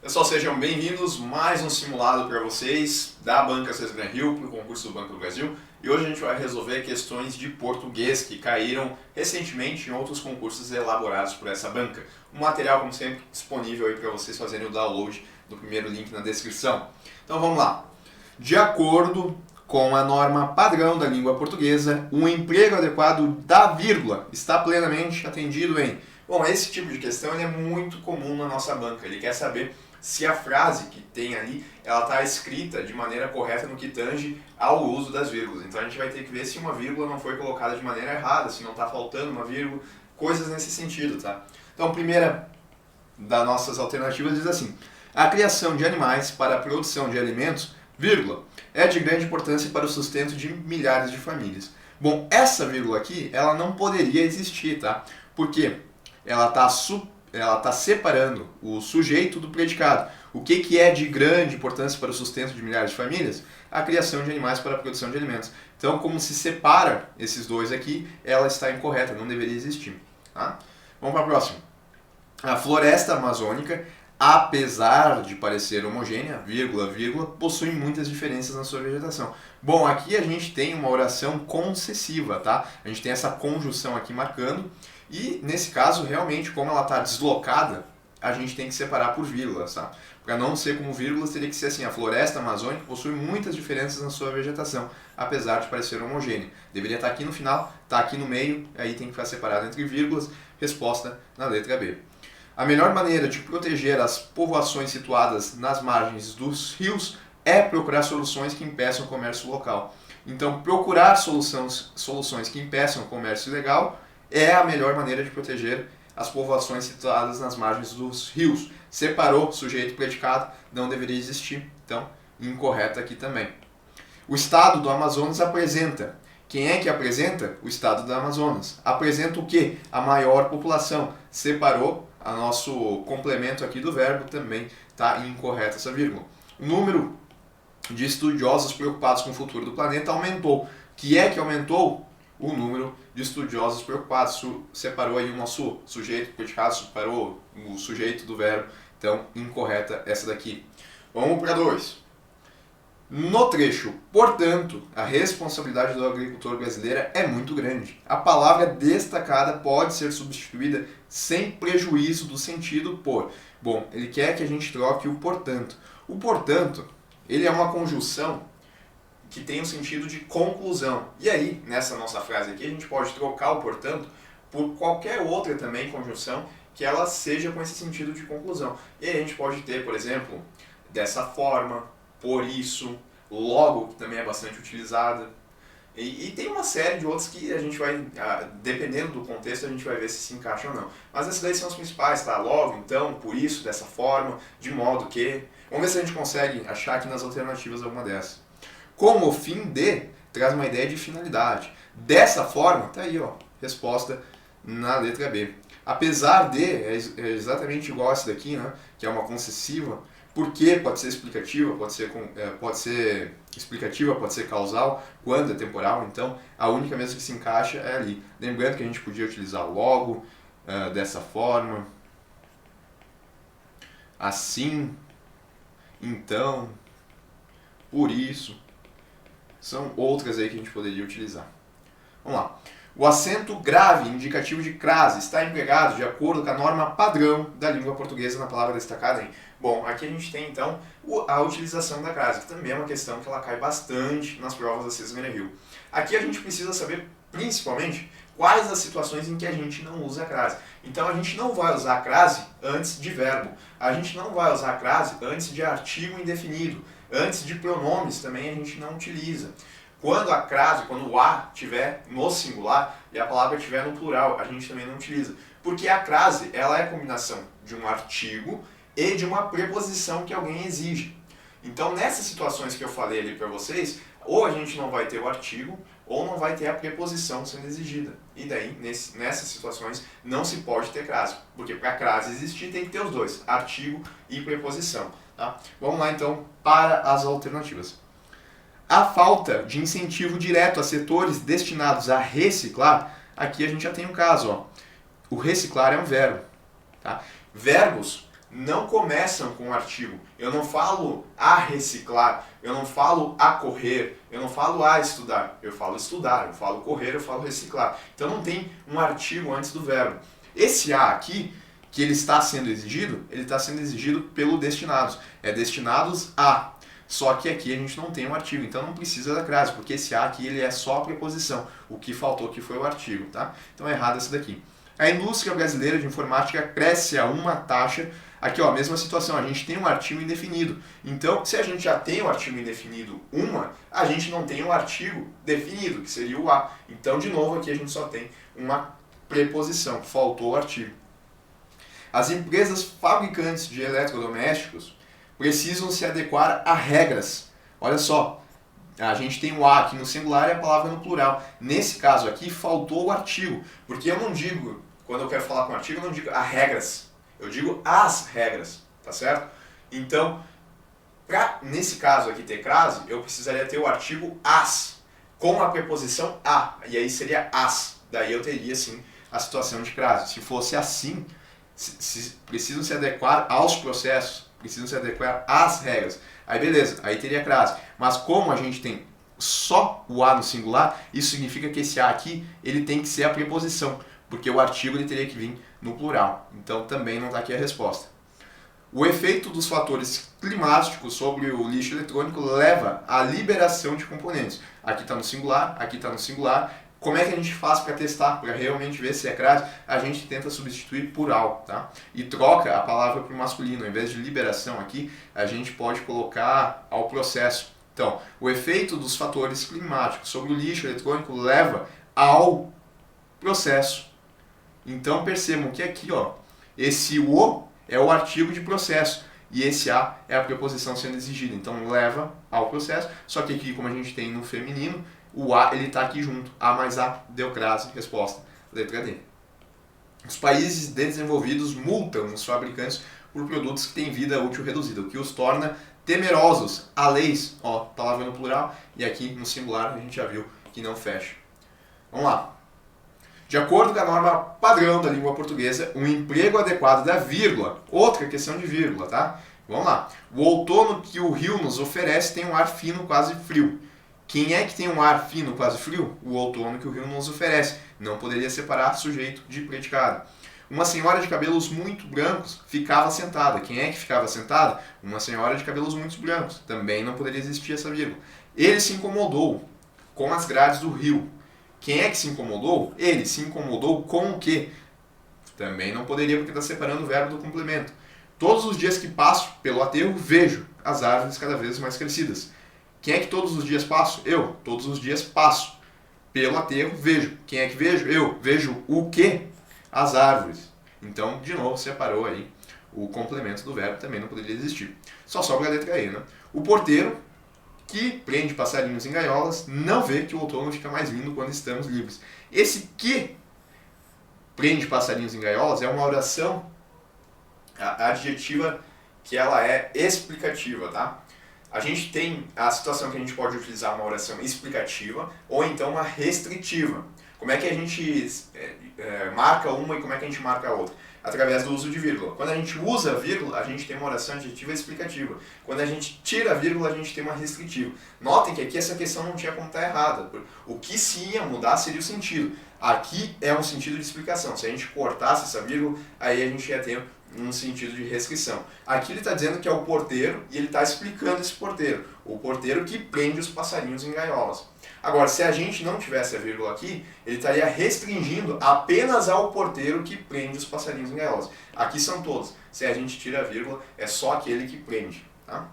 Pessoal, sejam bem-vindos. Mais um simulado para vocês da Banca César Gran Rio, para o concurso do Banco do Brasil. E hoje a gente vai resolver questões de português que caíram recentemente em outros concursos elaborados por essa banca. O material, como sempre, disponível aí para vocês fazerem o download do primeiro link na descrição. Então vamos lá. De acordo com a norma padrão da língua portuguesa, o emprego adequado da vírgula está plenamente atendido em... Bom, esse tipo de questão ele é muito comum na nossa banca. Ele quer saber se a frase que tem ali ela está escrita de maneira correta no que tange ao uso das vírgulas. Então a gente vai ter que ver se uma vírgula não foi colocada de maneira errada, se não está faltando uma vírgula, coisas nesse sentido, tá? Então a primeira das nossas alternativas diz assim: a criação de animais para a produção de alimentos, vírgula, é de grande importância para o sustento de milhares de famílias. Bom, essa vírgula aqui, ela não poderia existir, tá? Por quê? Ela está separando o sujeito do predicado. O que é de grande importância para o sustento de milhares de famílias? A criação de animais para a produção de alimentos. Então, como se separa esses dois aqui, ela está incorreta, não deveria existir. Tá? Vamos para a próxima. A floresta amazônica, apesar de parecer homogênea, vírgula, vírgula, possui muitas diferenças na sua vegetação. Bom, aqui a gente tem uma oração concessiva, tá? A gente tem essa conjunção aqui marcando. E, nesse caso, realmente, como ela está deslocada, a gente tem que separar por vírgulas, tá? Para não ser como vírgulas, teria que ser assim: a floresta amazônica possui muitas diferenças na sua vegetação, apesar de parecer homogênea. Deveria estar aqui no final, está aqui no meio, aí tem que ficar separado entre vírgulas. Resposta na letra B. A melhor maneira de proteger as povoações situadas nas margens dos rios é procurar soluções que impeçam o comércio local. Então, procurar soluções que impeçam o comércio ilegal é a melhor maneira de proteger as povoações situadas nas margens dos rios. Separou sujeito e predicado, não deveria existir. Então, incorreto aqui também. O estado do Amazonas apresenta. Quem é que apresenta? O estado do Amazonas. Apresenta o quê? A maior população. Separou a nosso complemento aqui do verbo, também está incorreta essa vírgula. O número de estudiosos preocupados com o futuro do planeta aumentou. Que é que aumentou? O número de estudiosos preocupados. Separou aí o nosso sujeito predicado, separou o sujeito do verbo. Então, incorreta essa daqui. Vamos para 2. No trecho, portanto, a responsabilidade do agricultor brasileiro é muito grande. A palavra destacada pode ser substituída sem prejuízo do sentido por. Bom, ele quer que a gente troque o portanto. O portanto, ele é uma conjunção que tem um sentido de conclusão. E aí, nessa nossa frase aqui, a gente pode trocar o portanto por qualquer outra também conjunção que ela seja com esse sentido de conclusão. E aí a gente pode ter, por exemplo, dessa forma, por isso, logo, que também é bastante utilizada. E tem uma série de outros que a gente vai, dependendo do contexto, a gente vai ver se encaixa ou não. Mas essas daí são as principais, tá? Logo, então, por isso, dessa forma, de modo que... Vamos ver se a gente consegue achar aqui nas alternativas alguma dessas. Como o fim de traz uma ideia de finalidade. Dessa forma, tá aí, ó, resposta na letra B. Apesar de, é exatamente igual a essa daqui, né, que é uma concessiva, porque pode ser explicativa, pode ser explicativa, pode ser causal, quando é temporal, então a única mesmo que se encaixa é ali. Lembrando que a gente podia utilizar logo, dessa forma, assim, então, por isso. São outras aí que a gente poderia utilizar. Vamos lá. O acento grave, indicativo de crase, está empregado de acordo com a norma padrão da língua portuguesa na palavra destacada em. Bom, aqui a gente tem então a utilização da crase, que também é uma questão que ela cai bastante nas provas da César Gran Rio. Aqui a gente precisa saber, principalmente, quais as situações em que a gente não usa a crase. Então a gente não vai usar a crase antes de verbo. A gente não vai usar a crase antes de artigo indefinido. Antes de pronomes também a gente não utiliza. Quando a crase, quando o a estiver no singular e a palavra estiver no plural, a gente também não utiliza. Porque a crase, ela é a combinação de um artigo e de uma preposição que alguém exige. Então nessas situações que eu falei ali para vocês, ou a gente não vai ter o artigo, ou não vai ter a preposição sendo exigida. E daí, nessas situações, não se pode ter crase. Porque para a crase existir tem que ter os dois, artigo e preposição. Tá? Vamos lá então para as alternativas. A falta de incentivo direto a setores destinados a reciclar, aqui a gente já tem um caso. Ó. O reciclar é um verbo. Tá? Verbos não começam com o artigo. Eu não falo a reciclar, eu não falo a correr, eu não falo a estudar. Eu falo estudar, eu falo correr, eu falo reciclar. Então não tem um artigo antes do verbo. Esse a aqui, que ele está sendo exigido pelo destinados. É destinados a. Só que aqui a gente não tem um artigo, então não precisa da crase, porque esse a aqui ele é só a preposição. O que faltou aqui foi o artigo, tá? Então é errado essa daqui. A indústria brasileira de informática cresce a uma taxa. Aqui, ó, mesma situação, a gente tem um artigo indefinido. Então, se a gente já tem o artigo indefinido a gente não tem o artigo definido, que seria o a. Então, de novo, aqui a gente só tem uma preposição, faltou o artigo. As empresas fabricantes de eletrodomésticos precisam se adequar a regras. Olha só, a gente tem o a aqui no singular e a palavra no plural. Nesse caso aqui, faltou o artigo, porque eu não digo, quando eu quero falar com artigo, eu não digo as regras, eu digo as regras, tá certo? Então, para nesse caso aqui ter crase, eu precisaria ter o artigo as, com a preposição a, e aí seria as. Daí eu teria, sim, a situação de crase. Se fosse assim, se precisam se adequar aos processos, precisam se adequar às regras. Aí beleza, aí teria crase. Mas como a gente tem só o a no singular, isso significa que esse a aqui ele tem que ser a preposição, porque o artigo ele teria que vir no plural. Então também não está aqui a resposta. O efeito dos fatores climáticos sobre o lixo eletrônico leva à liberação de componentes. Aqui está no singular, aqui está no singular. Como é que a gente faz para testar, para realmente ver se é crase? A gente tenta substituir por al, tá? E troca a palavra para o masculino. Ao invés de liberação aqui, a gente pode colocar ao processo. Então, o efeito dos fatores climáticos sobre o lixo eletrônico leva ao processo. Então, percebam que aqui, ó, esse o é o artigo de processo e esse a é a preposição sendo exigida. Então, leva ao processo. Só que aqui, como a gente tem no feminino, o a ele está aqui junto. A mais a deu crase, resposta, letra D. Os países desenvolvidos multam os fabricantes por produtos que têm vida útil reduzida, o que os torna temerosos a leis. Ó, palavra no plural, e aqui no singular a gente já viu que não fecha. Vamos lá. De acordo com a norma padrão da língua portuguesa, um emprego adequado da vírgula. Outra questão de vírgula, tá? Vamos lá. O outono que o rio nos oferece tem um ar fino, quase frio. Quem é que tem um ar fino, quase frio? O outono que o rio nos oferece. Não poderia separar sujeito de predicado. Uma senhora de cabelos muito brancos ficava sentada. Quem é que ficava sentada? Uma senhora de cabelos muito brancos. Também não poderia existir essa vírgula. Ele se incomodou com as grades do rio. Quem é que se incomodou? Ele se incomodou com o quê? Também não poderia, porque está separando o verbo do complemento. Todos os dias que passo pelo aterro, vejo as árvores cada vez mais crescidas. Quem é que todos os dias passo? Eu. Todos os dias passo pelo aterro, vejo. Quem é que vejo? Eu. Vejo o quê? As árvores. Então, de novo, separou aí o complemento do verbo, também não poderia existir. Só sobra a letra E, né? O porteiro, que prende passarinhos em gaiolas, não vê que o outono fica mais lindo quando estamos livres. Esse que prende passarinhos em gaiolas é uma oração adjetiva que ela é explicativa, tá? A gente tem a situação que a gente pode utilizar uma oração explicativa ou então uma restritiva. Como é que a gente marca uma e como é que a gente marca a outra? Através do uso de vírgula. Quando a gente usa a vírgula, a gente tem uma oração adjetiva explicativa. Quando a gente tira a vírgula, a gente tem uma restritiva. Notem que aqui essa questão não tinha como estar errada. O que se ia mudar seria o sentido. Aqui é um sentido de explicação. Se a gente cortasse essa vírgula, aí a gente ia ter um sentido de restrição. Aqui ele está dizendo que é o porteiro e ele está explicando esse porteiro. O porteiro que prende os passarinhos em gaiolas. Agora, se a gente não tivesse a vírgula aqui, ele estaria restringindo apenas ao porteiro que prende os passarinhos em gaiolas. Aqui são todos. Se a gente tira a vírgula, é só aquele que prende. Tá?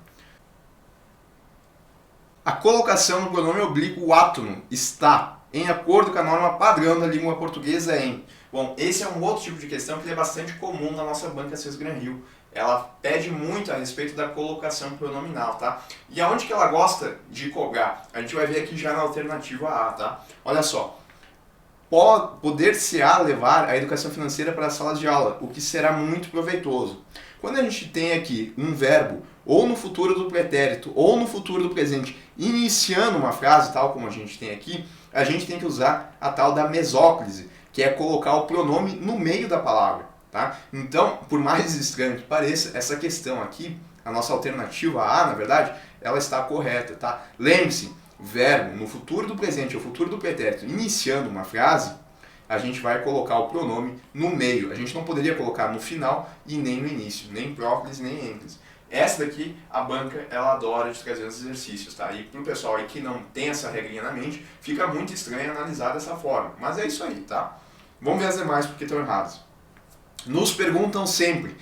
A colocação no pronome oblíquo átono está em acordo com a norma padrão da língua portuguesa em... Bom, esse é um outro tipo de questão que é bastante comum na nossa banca CES-Gran-Rio. Ela pede muito a respeito da colocação pronominal, tá? E aonde que ela gosta de cobrar? A gente vai ver aqui já na alternativa A, tá? Olha só. Poder-se-á levar a educação financeira para as salas de aula, o que será muito proveitoso. Quando a gente tem aqui um verbo, ou no futuro do pretérito, ou no futuro do presente, iniciando uma frase, tal como a gente tem aqui, a gente tem que usar a tal da mesóclise, que é colocar o pronome no meio da palavra, Tá? Então, por mais estranho que pareça, essa questão aqui, a nossa alternativa A, na verdade, ela está correta. Tá? Lembre-se, verbo no futuro do presente ou futuro do pretérito iniciando uma frase, a gente vai colocar o pronome no meio. A gente não poderia colocar no final e nem no início, nem próclise, nem ênclise. Essa daqui, a banca, ela adora de trazer os exercícios, tá? E pro pessoal aí que não tem essa regrinha na mente, fica muito estranho analisar dessa forma. Mas é isso aí, tá? Vamos ver as demais porque estão erradas. Nos perguntam sempre,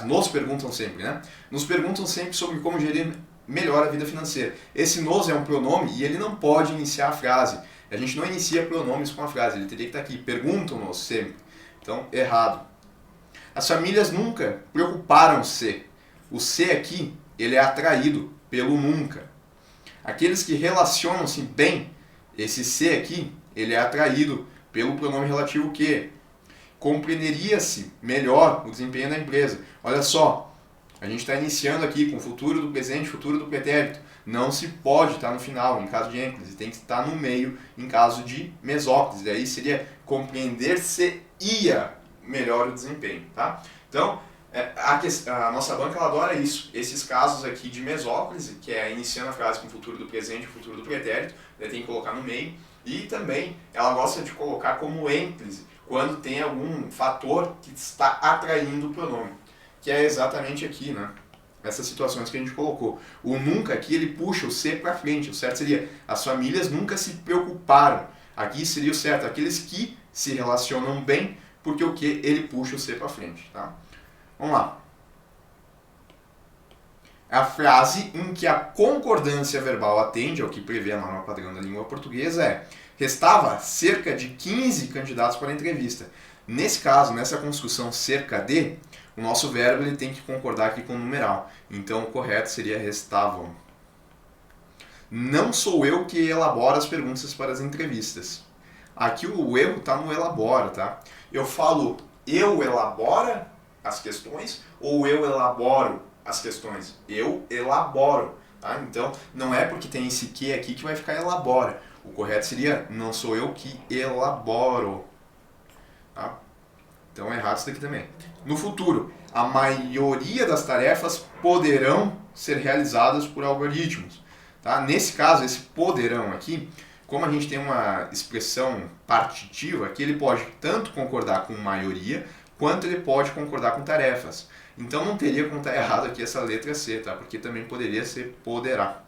nos perguntam sempre, né? Nos perguntam sempre sobre como gerir melhor a vida financeira. Esse nos é um pronome e ele não pode iniciar a frase. A gente não inicia pronomes com a frase, ele teria que estar aqui. Perguntam-nos sempre. Então, errado. As famílias nunca preocuparam-se. O se aqui, ele é atraído pelo nunca. Aqueles que relacionam-se bem, esse se aqui, ele é atraído pelo pronome relativo que. Compreenderia-se melhor o desempenho da empresa. Olha só, a gente está iniciando aqui com o futuro do presente, futuro do pretérito. Não se pode estar no final, em caso de ênclise, tem que estar no meio, em caso de mesóclise. Daí seria compreender-se-ia melhor o desempenho. Tá? Então, a nossa banca ela adora isso. Esses casos aqui de mesóclise, que é iniciando a frase com o futuro do presente e o futuro do pretérito, tem que colocar no meio. E também ela gosta de colocar como ênclise, quando tem algum fator que está atraindo o pronome, que é exatamente aqui, né? Essas situações que a gente colocou. O nunca aqui, ele puxa o se para frente. O certo seria, as famílias nunca se preocuparam. Aqui seria o certo, aqueles que se relacionam bem, porque o que? Ele puxa o se para frente, tá? Vamos lá. A frase em que a concordância verbal atende ao que prevê a norma padrão da língua portuguesa é: restava cerca de 15 candidatos para a entrevista. Nesse caso, nessa construção cerca de, o nosso verbo ele tem que concordar aqui com o numeral. Então, o correto seria restavam. Não sou eu que elaboro as perguntas para as entrevistas. Aqui o erro está no elabora, tá? Eu falo eu elabora as questões ou eu elaboro as questões? Eu elaboro, tá? Então, não é porque tem esse que aqui que vai ficar elabora. O correto seria, não sou eu que elaboro. Tá? Então é errado isso daqui também. No futuro, a maioria das tarefas poderão ser realizadas por algoritmos. Tá? Nesse caso, esse poderão aqui, como a gente tem uma expressão partitiva, que ele pode tanto concordar com maioria, quanto ele pode concordar com tarefas. Então não teria como estar errado aqui essa letra C, tá? Porque também poderia ser poderá.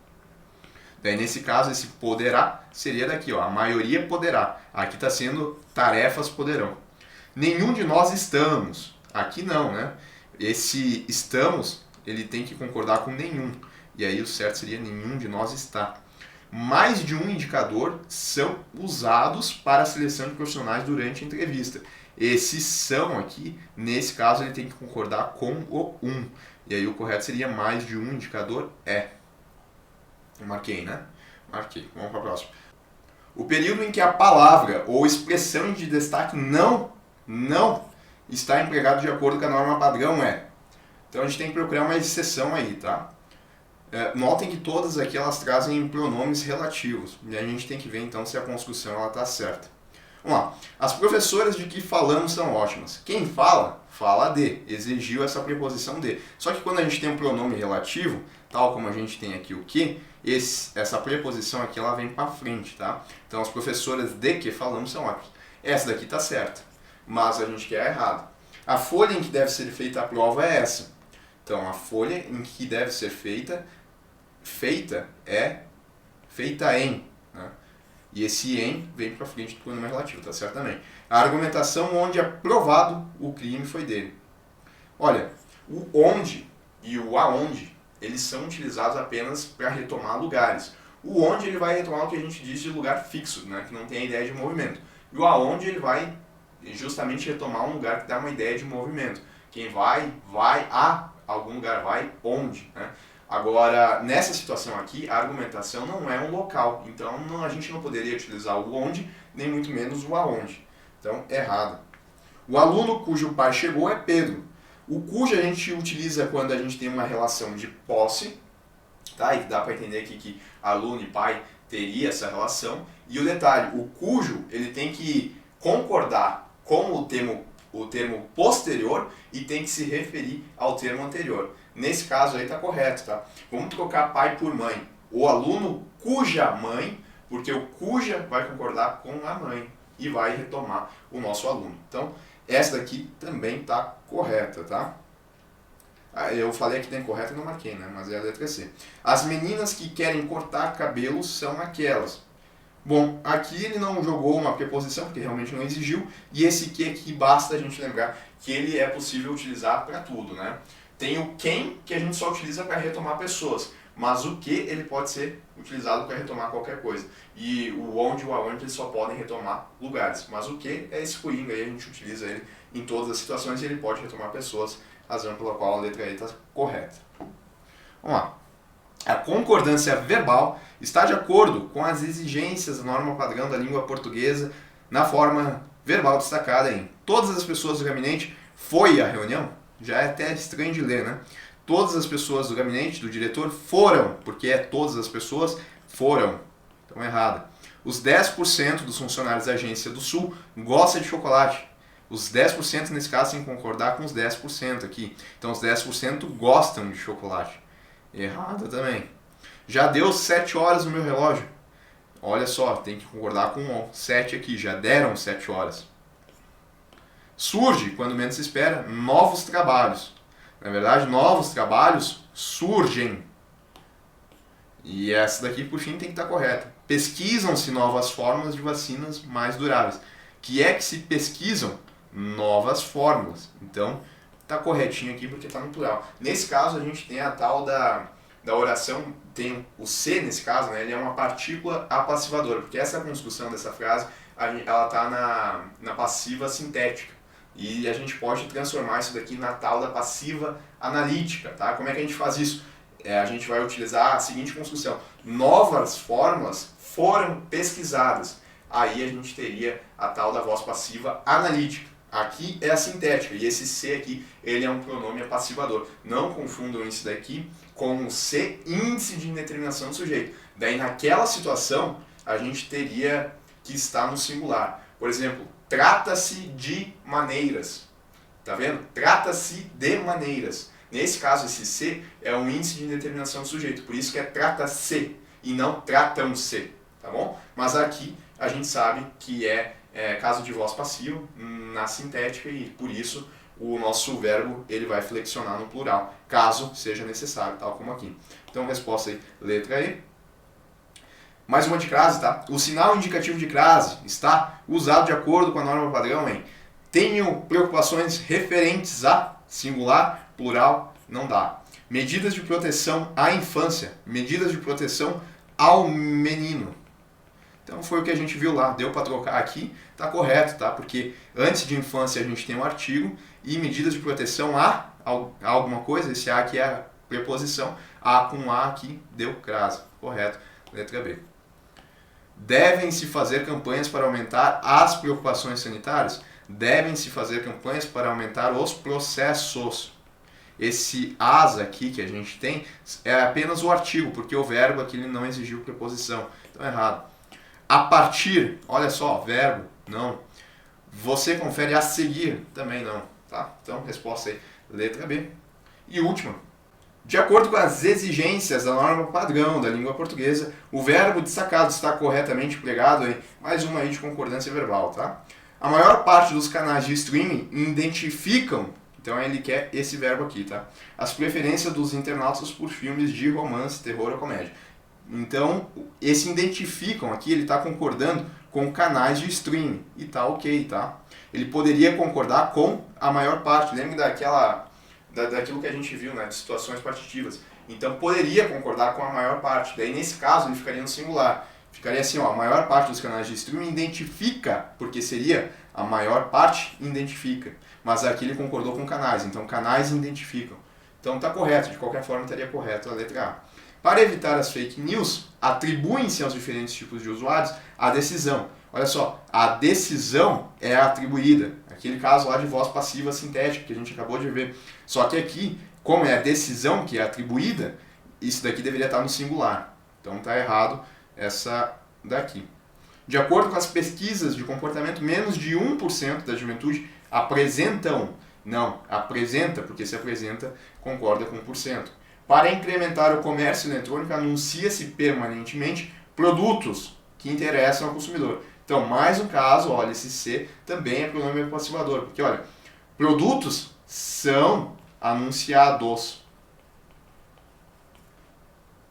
Daí, nesse caso, esse poderá seria daqui, ó, a maioria poderá. Aqui está sendo tarefas poderão. Nenhum de nós estamos. Aqui não, né? Esse estamos, ele tem que concordar com nenhum. E aí o certo seria nenhum de nós está. Mais de um indicador são usados para a seleção de profissionais durante a entrevista. Esses são aqui, nesse caso, ele tem que concordar com o um. E aí o correto seria mais de um indicador é. Eu marquei, né? Marquei. Vamos para a próxima. O período em que a palavra ou expressão de destaque não está empregado de acordo com a norma padrão é. Então a gente tem que procurar uma exceção aí, tá? Notem que todas aqui elas trazem pronomes relativos. E a gente tem que ver então se a construção ela está certa. Vamos lá. As professoras de que falamos são ótimas. Quem fala, fala de. Exigiu essa preposição de. Só que quando a gente tem um pronome relativo, tal como a gente tem aqui o que, essa preposição aqui ela vem para frente, tá? Então as professoras de que falamos são ótimas. Essa daqui está certa, mas a gente quer errado. A folha em que deve ser feita a prova é essa. Então a folha em que deve ser feita é feita em. Né? E esse em vem para frente do pronome relativo, tá certo também. A argumentação onde é provado o crime foi dele. Olha, o onde e o aonde, eles são utilizados apenas para retomar lugares. O onde ele vai retomar o que a gente diz de lugar fixo, né, que não tem a ideia de movimento. E o aonde ele vai justamente retomar um lugar que dá uma ideia de movimento. Quem vai a algum lugar, vai onde. Né? Agora, nessa situação aqui, a argumentação não é um local. Então, a gente não poderia utilizar o onde, nem muito menos o aonde. Então, errado. O aluno cujo pai chegou é Pedro. O cujo a gente utiliza quando a gente tem uma relação de posse, tá? E dá para entender aqui que aluno e pai teria essa relação. E o detalhe, o cujo ele tem que concordar com o termo o termo posterior e tem que se referir ao termo anterior. Nesse caso aí está correto, tá? Vamos trocar pai por mãe. O aluno cuja mãe, porque o cuja vai concordar com a mãe e vai retomar o nosso aluno. Então, essa daqui também está correta, tá? Eu falei aqui da incorreta e não marquei, né? Mas é a letra C. As meninas que querem cortar cabelos são aquelas. Bom, aqui ele não jogou uma preposição, porque realmente não exigiu, e esse que aqui basta a gente lembrar que ele é possível utilizar para tudo, né? Tem o quem, que a gente só utiliza para retomar pessoas, mas o que ele pode ser utilizado para retomar qualquer coisa. E o onde e o aonde eles só podem retomar lugares, mas o que é esse coringa aí, a gente utiliza ele em todas as situações e ele pode retomar pessoas, razão pela qual a letra E está correta. Vamos lá. A concordância verbal está de acordo com as exigências da norma padrão da língua portuguesa na forma verbal destacada em todas as pessoas do gabinete foi à reunião. Já é até estranho de ler, né? Todas as pessoas do gabinete do diretor foram, porque é todas as pessoas foram. Então, errada. Os 10% dos funcionários da Agência do Sul gostam de chocolate. Os 10% nesse caso tem que concordar com os 10% aqui. Então, os 10% gostam de chocolate. Errada também. Já deu 7 horas no meu relógio. Olha só, tem que concordar com 7 aqui. Já deram 7 horas. Surge, quando menos se espera, novos trabalhos. Na verdade, novos trabalhos surgem. E essa daqui, por fim, tem que estar correta. Pesquisam-se novas fórmulas de vacinas mais duráveis. Que é que se pesquisam novas fórmulas. Então, está corretinho aqui porque está no plural. Nesse caso, a gente tem a tal da oração, tem o C nesse caso, né, ele é uma partícula apassivadora, porque essa construção dessa frase, ela está na passiva sintética. E a gente pode transformar isso daqui na tal da passiva analítica, tá? Como é que a gente faz isso? A gente vai utilizar a seguinte construção. Novas fórmulas foram pesquisadas. Aí a gente teria a tal da voz passiva analítica. Aqui é a sintética, e esse C aqui, ele é um pronome apassivador. Não confundam isso daqui com o C, índice de indeterminação do sujeito. Daí, naquela situação, a gente teria que estar no singular. Por exemplo, trata-se de maneiras. Tá vendo? Trata-se de maneiras. Nesse caso, esse C é um índice de indeterminação do sujeito. Por isso que é trata-se e não tratam-se. Tá bom? Mas aqui a gente sabe que é caso de voz passiva na sintética e por isso o nosso verbo ele vai flexionar no plural, caso seja necessário, tal como aqui. Então, resposta aí, letra E. Mais uma de crase, tá? O sinal indicativo de crase está usado de acordo com a norma padrão em tenho preocupações referentes a singular, plural, não dá. Medidas de proteção à infância, medidas de proteção ao menino. Então foi o que a gente viu lá, deu para trocar aqui, tá correto, tá? Porque antes de infância a gente tem um artigo e medidas de proteção a alguma coisa, esse a aqui é a preposição, a com a aqui deu crase, correto, letra B. Devem-se fazer campanhas para aumentar as preocupações sanitárias? Devem-se fazer campanhas para aumentar os processos. Esse as aqui que a gente tem é apenas o artigo, porque o verbo aqui ele não exigiu preposição, então é errado. A partir, olha só, verbo, não. Você confere a seguir, também não, tá? Então, resposta aí, letra B. E última. De acordo com as exigências da norma padrão da língua portuguesa, o verbo destacado está corretamente empregado em mais uma aí de concordância verbal, tá? A maior parte dos canais de streaming identificam, então ele quer esse verbo aqui, tá? As preferências dos internautas por filmes de romance, terror ou comédia. Então, esse identificam aqui, ele está concordando com canais de streaming e tá ok, tá? Ele poderia concordar com a maior parte, lembra daquilo que a gente viu, né, de situações partitivas. Então, poderia concordar com a maior parte, daí nesse caso ele ficaria no singular. Ficaria assim, ó, a maior parte dos canais de streaming identifica, porque seria a maior parte identifica. Mas aqui ele concordou com canais, então canais identificam. Então tá correto, de qualquer forma estaria correto a letra A. Para evitar as fake news, atribuem-se aos diferentes tipos de usuários a decisão. Olha só, a decisão é atribuída. Aquele caso lá de voz passiva sintética que a gente acabou de ver. Só que aqui, como é a decisão que é atribuída, isso daqui deveria estar no singular. Então está errado essa daqui. De acordo com as pesquisas de comportamento, menos de 1% da juventude Apresentam. Não, apresenta, porque se apresenta, concorda com 1%. Para incrementar o comércio eletrônico, anuncia-se permanentemente produtos que interessam ao consumidor. Então, mais um caso, olha, esse C também é pronome passivador, porque, olha, produtos são anunciados.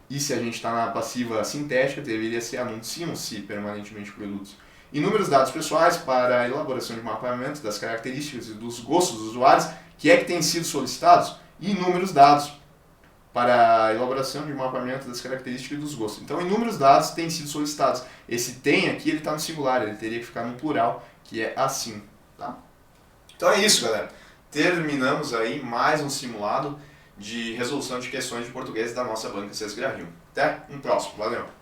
E se a gente está na passiva sintética, deveria ser anunciam-se permanentemente produtos. Inúmeros dados pessoais para a elaboração de mapeamento das características e dos gostos dos usuários, que é que têm sido solicitados, e inúmeros dados para a elaboração de mapeamento das características e dos gostos. Então, inúmeros dados têm sido solicitados. Esse tem aqui, ele está no singular, ele teria que ficar no plural, que é assim. Tá? Então é isso, galera. Terminamos aí mais um simulado de resolução de questões de português da nossa banca Sesgravio. Até um próximo. Valeu!